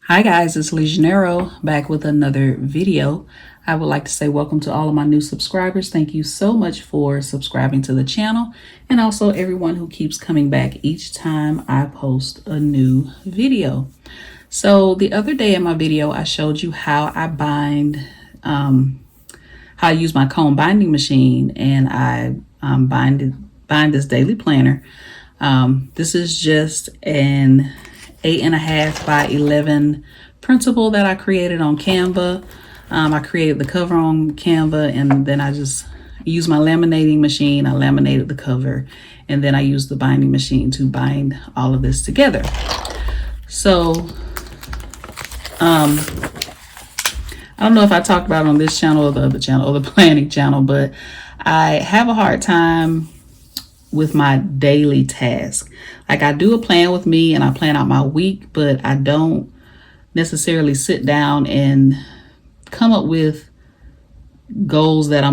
Hi guys, it's LeJanaro back with another video. I would like to say welcome to all of my new subscribers. Thank you so much for subscribing to the channel, and also everyone who keeps coming back each time I post a new video. So the other day in my video, I showed you how I how I use my comb binding machine, and I bind this daily planner. This is just an 8.5 by 11 printable that I created on Canva. I created the cover on Canva, and then I just used my laminating machine. I laminated the cover, and then I used the binding machine to bind all of this together. So I don't know if I talked about it on this channel or the other channel or the planning channel, but I have a hard time with my daily task. Like, I do a plan with me and I plan out my week, but I don't necessarily sit down and come up with goals that I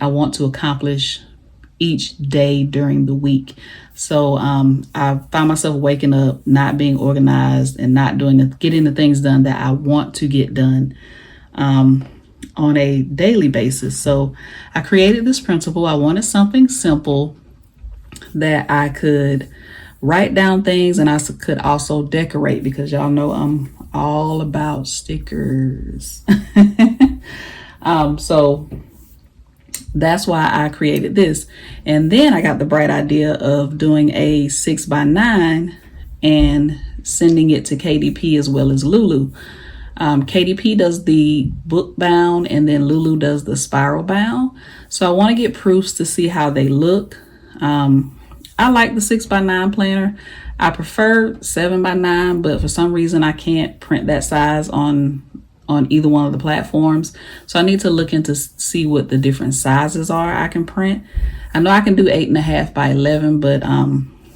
want to accomplish each day during the week. So I find myself waking up not being organized and not getting the things done that I want to get done on a daily basis. So I created this principle. I wanted something simple that I could write down things, and I could also decorate, because y'all know I'm all about stickers. So that's why I created this. And then I got the bright idea of doing a 6x9 and sending it to KDP as well as Lulu. KDP does the book bound, and then Lulu does the spiral bound. So I want to get proofs to see how they look. I like the 6x9 planner. I prefer 7x9, but for some reason I can't print that size on either one of the platforms. So I need to look into see what the different sizes are I can print. I know I can do 8.5 by 11, but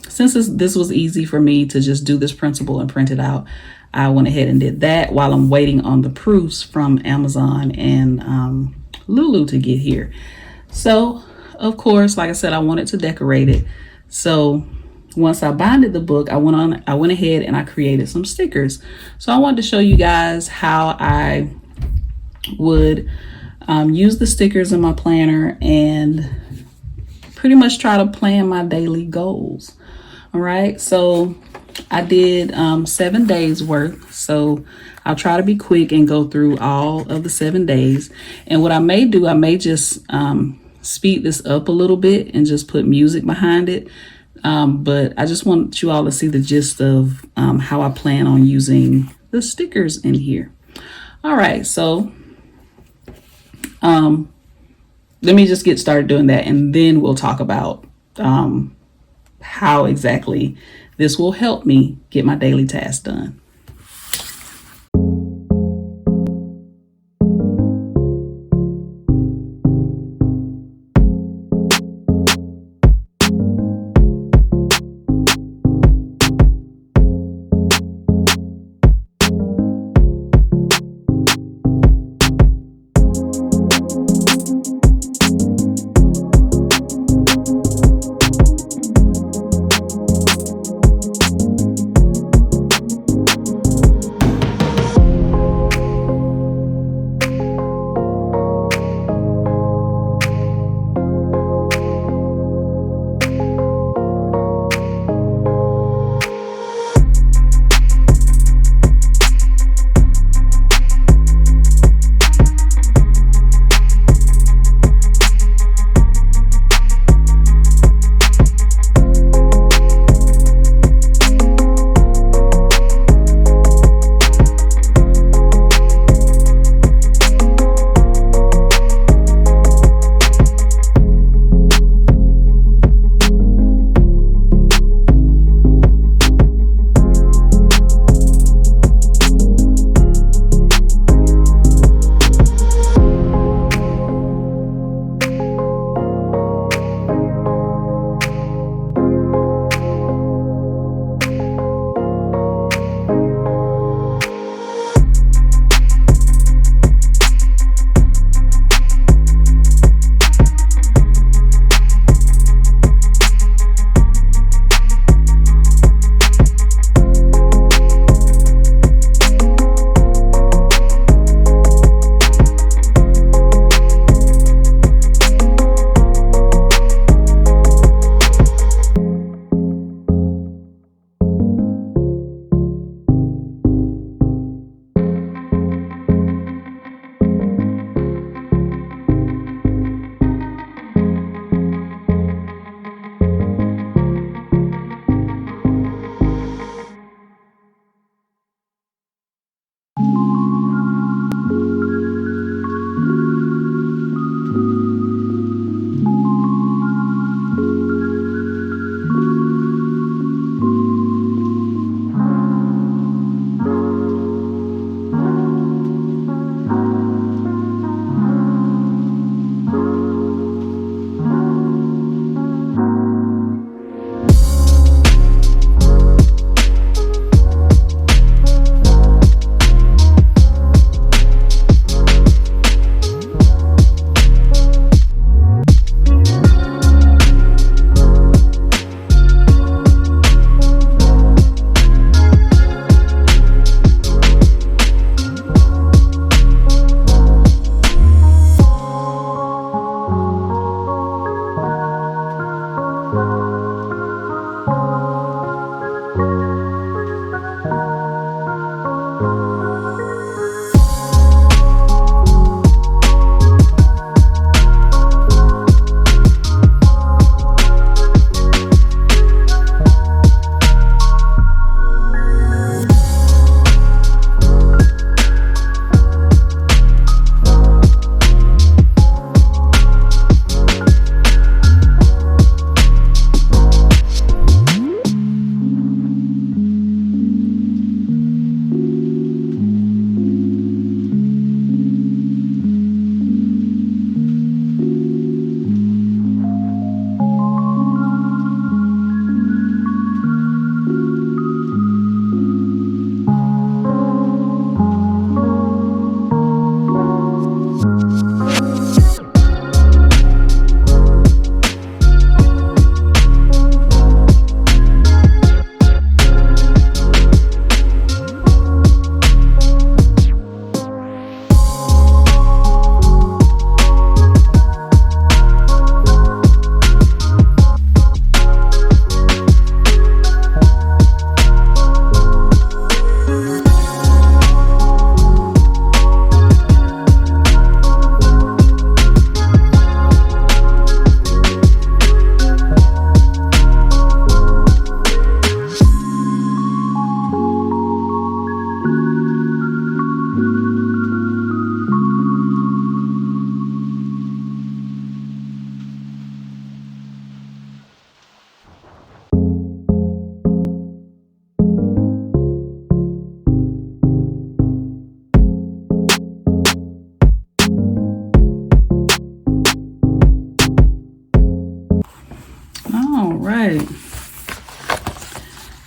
since this was easy for me to just do this principle and print it out, I went ahead and did that while I'm waiting on the proofs from Amazon and Lulu to get here. So of course, like I said, I wanted to decorate it. So once I binded the book, I went ahead and I created some stickers. So I wanted to show you guys how I would use the stickers in my planner and pretty much try to plan my daily goals. All right, so I did 7 days worth. So I'll try to be quick and go through all of the 7 days. And what I may do, I may just speed this up a little bit and just put music behind it. But I just want you all to see the gist of how I plan on using the stickers in here. All right, so let me just get started doing that, and then we'll talk about how exactly this will help me get my daily tasks done.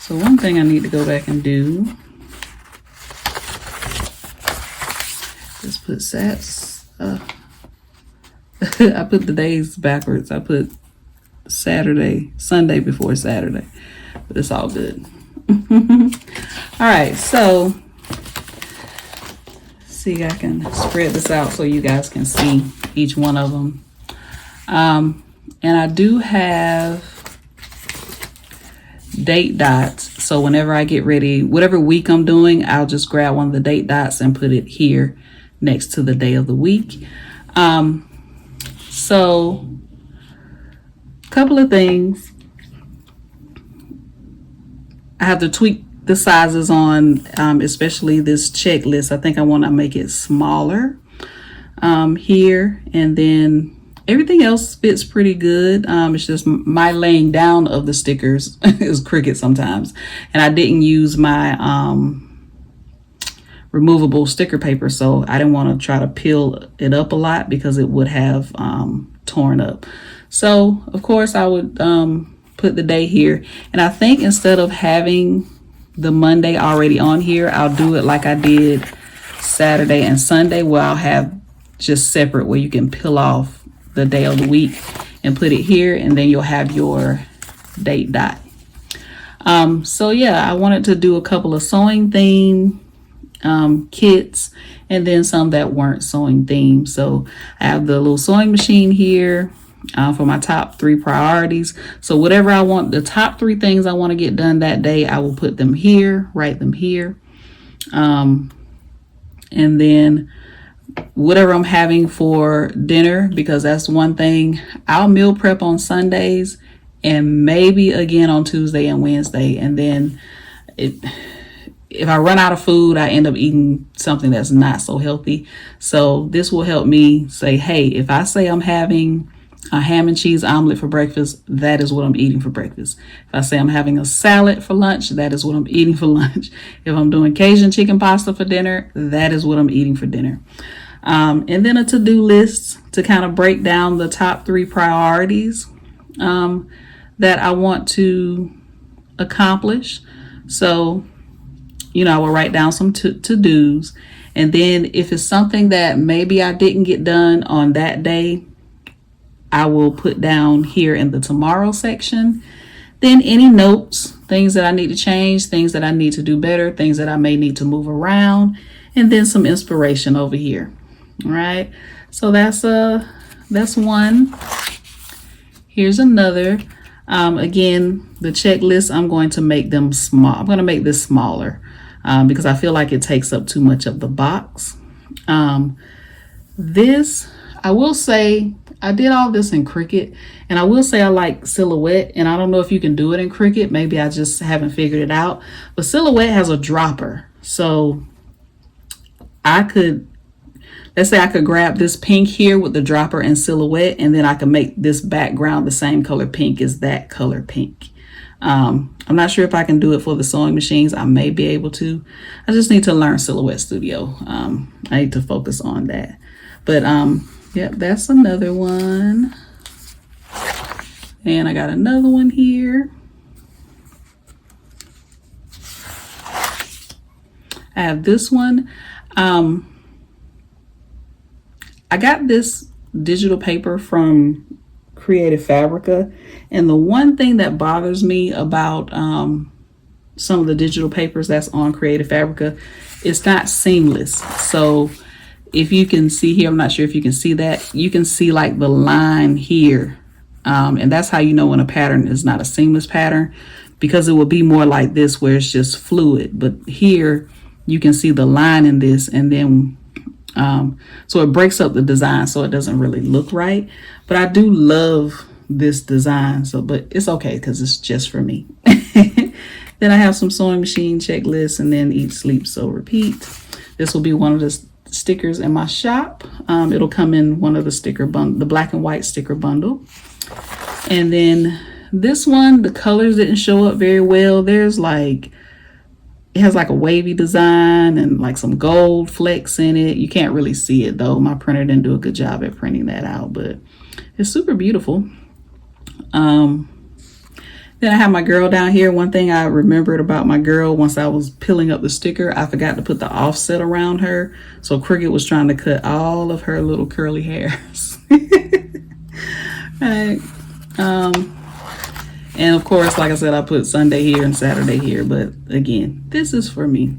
So one thing I need to go back and do is put sats. I put the days backwards. I put Sunday before Saturday, but it's all good. All right, so see, I can spread this out so you guys can see each one of them. And I do have date dots, so whenever I get ready, whatever week I'm doing, I'll just grab one of the date dots and put it here next to the day of the week. So a couple of things. I have to tweak the sizes on especially this checklist. I think I want to make it smaller here, and then everything else fits pretty good. It's just my laying down of the stickers is crooked sometimes, and I didn't use my removable sticker paper, so I didn't want to try to peel it up a lot because it would have torn up. So of course I would put the day here, and I think instead of having the Monday already on here, I'll do it like I did Saturday and Sunday, where I'll have just separate, where you can peel off the day of the week and put it here, and then you'll have your date dot. So yeah, I wanted to do a couple of sewing theme kits, and then some that weren't sewing themed. So I have the little sewing machine here for my top 3 priorities. So whatever I want, the top 3 things I want to get done that day, I will put them here, write them here. And then whatever I'm having for dinner, because that's one thing, I'll meal prep on Sundays and maybe again on Tuesday and Wednesday. And then if I run out of food, I end up eating something that's not so healthy. So this will help me say, hey, if I say I'm having a ham and cheese omelet for breakfast, that is what I'm eating for breakfast. If I say I'm having a salad for lunch, that is what I'm eating for lunch. If I'm doing Cajun chicken pasta for dinner, that is what I'm eating for dinner. And then a to-do list to kind of break down the top 3 priorities that I want to accomplish. So, I will write down some to-dos. And then if it's something that maybe I didn't get done on that day, I will put down here in the tomorrow section. Then any notes, things that I need to change, things that I need to do better, things that I may need to move around, and then some inspiration over here. All right. So that's one. Here's another. Again, the checklist, I'm going to make them small. I'm going to make this smaller because I feel like it takes up too much of the box. This, I will say, I did all this in Cricut, and I will say I like Silhouette, and I don't know if you can do it in Cricut. Maybe I just haven't figured it out. But Silhouette has a dropper. So let's say I could grab this pink here with the dropper and Silhouette, and then I can make this background the same color pink as that color pink. I'm not sure if I can do it for the sewing machines. I may be able to. I just need to learn Silhouette Studio. I need to focus on that. But yep, that's another one. And I got another one here. I have this one. I got this digital paper from Creative Fabrica, and the one thing that bothers me about some of the digital papers that's on Creative Fabrica, it's not seamless. So if you can see here, I'm not sure if you can see that, you can see like the line here, and that's how you know when a pattern is not a seamless pattern, because it will be more like this where it's just fluid. But here you can see the line in this, and then so it breaks up the design, so it doesn't really look right. But I do love this design, but it's okay because it's just for me. Then I have some sewing machine checklists, and then Eat, Sleep, Sew, Repeat. This will be one of the stickers in my shop. It'll come in one of the black and white sticker bundle. And then this one, the colors didn't show up very well. It has like a wavy design and like some gold flecks in it. You can't really see it though. My printer didn't do a good job at printing that out, but it's super beautiful. Then I have my girl down here. One thing I remembered about my girl, once I was peeling up the sticker, I forgot to put the offset around her. So Cricket was trying to cut all of her little curly hairs. Right. And of course, like I said, I put Sunday here and Saturday here. But again, this is for me.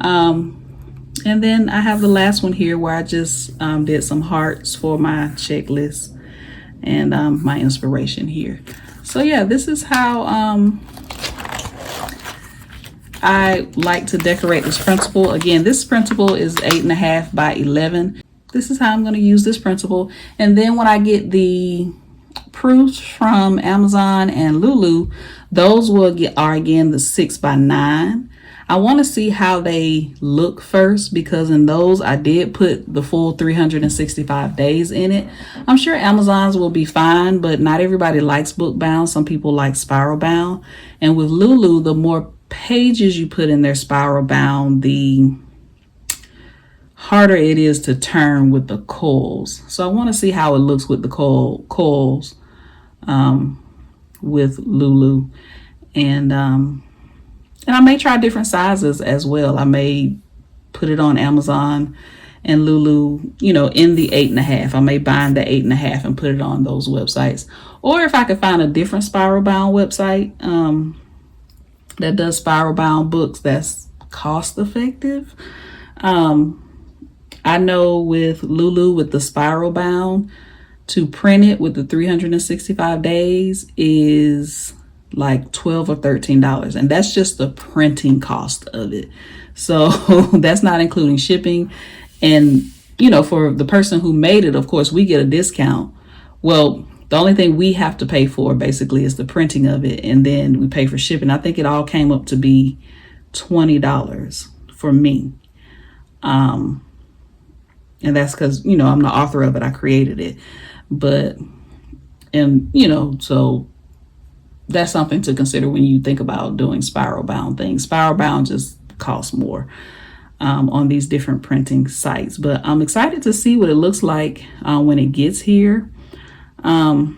And then I have the last one here where I just did some hearts for my checklist and my inspiration here. So yeah, this is how I like to decorate this principal. Again, this principal is 8.5 by 11. This is how I'm going to use this principal. And then when I get the proofs from Amazon and Lulu, those are again the 6 by 9. I want to see how they look first, because in those I did put the full 365 days in it. I'm sure Amazon's will be fine, but not everybody likes book bound. Some people like spiral bound. And with Lulu, the more pages you put in their spiral bound, the harder it is to turn with the coils. So I want to see how it looks with the coils with Lulu. And I may try different sizes as well. I may put it on Amazon and Lulu, you know, in the 8.5. I may bind the 8.5 and put it on those websites. Or if I could find a different spiral bound website that does spiral bound books that's cost effective. I know with Lulu, with the spiral bound, to print it with the 365 days is like $12 or $13, and that's just the printing cost of it. So that's not including shipping. And you know, for the person who made it, of course we get a discount. Well, the only thing we have to pay for basically is the printing of it, and then we pay for shipping. I think it all came up to be $20 for me. And that's because, you know, I'm the author of it, I created it. But, and you know, so that's something to consider when you think about doing spiral bound things. Spiral bound just costs more on these different printing sites. But I'm excited to see what it looks like when it gets here. I'm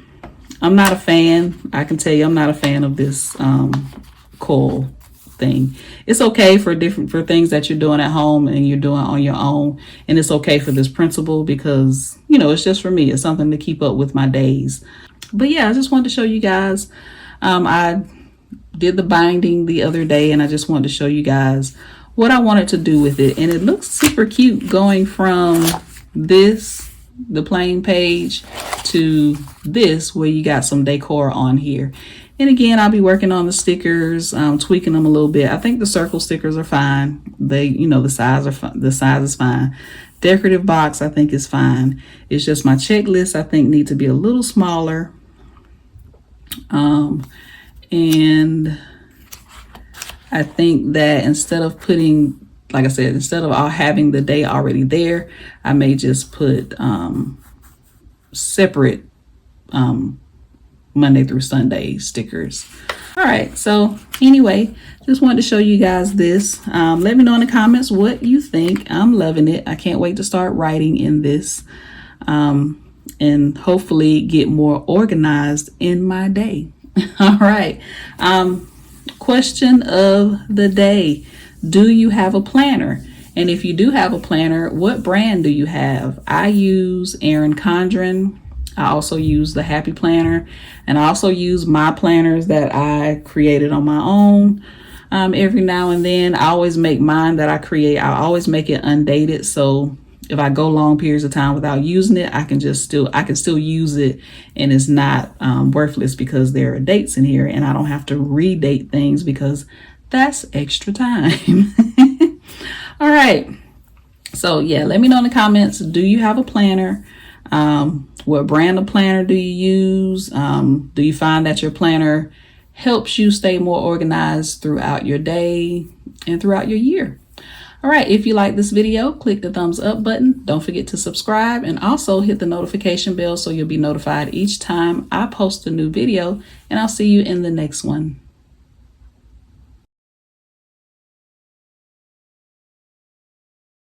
not a fan. I can tell you I'm not a fan of this coil thing. It's okay for things that you're doing at home and you're doing on your own. And it's okay for this principle because, you know, it's just for me. It's something to keep up with my days. But yeah, I just wanted to show you guys. I did the binding the other day and I just wanted to show you guys what I wanted to do with it. And it looks super cute going from this, the plain page, to this where you got some decor on here. And again, I'll be working on the stickers, tweaking them a little bit. I think the circle stickers are fine. They, you know, the size is fine. Decorative box, I think is fine. It's just my checklist, I think, need to be a little smaller. And I think that instead of putting, like I said, instead of having the day already there, I may just put separate Monday through Sunday stickers. All right, so anyway, just wanted to show you guys this. Let me know in the comments what you think. I'm loving it. I can't wait to start writing in this and hopefully get more organized in my day. All right. Question of the day. Do you have a planner? And if you do have a planner, what brand do you have? I use Erin Condren. I also use the Happy Planner, and I also use my planners that I created on my own. Every now and then, I always make mine that I create. I always make it undated, so if I go long periods of time without using it, I can still use it, and it's not worthless because there are dates in here, and I don't have to redate things because that's extra time. All right. So yeah, let me know in the comments. Do you have a planner? What brand of planner do you use? Do you find that your planner helps you stay more organized throughout your day and throughout your year? All right, if you like this video, click the thumbs up button. Don't forget to subscribe and also hit the notification bell so you'll be notified each time I post a new video, and I'll see you in the next one.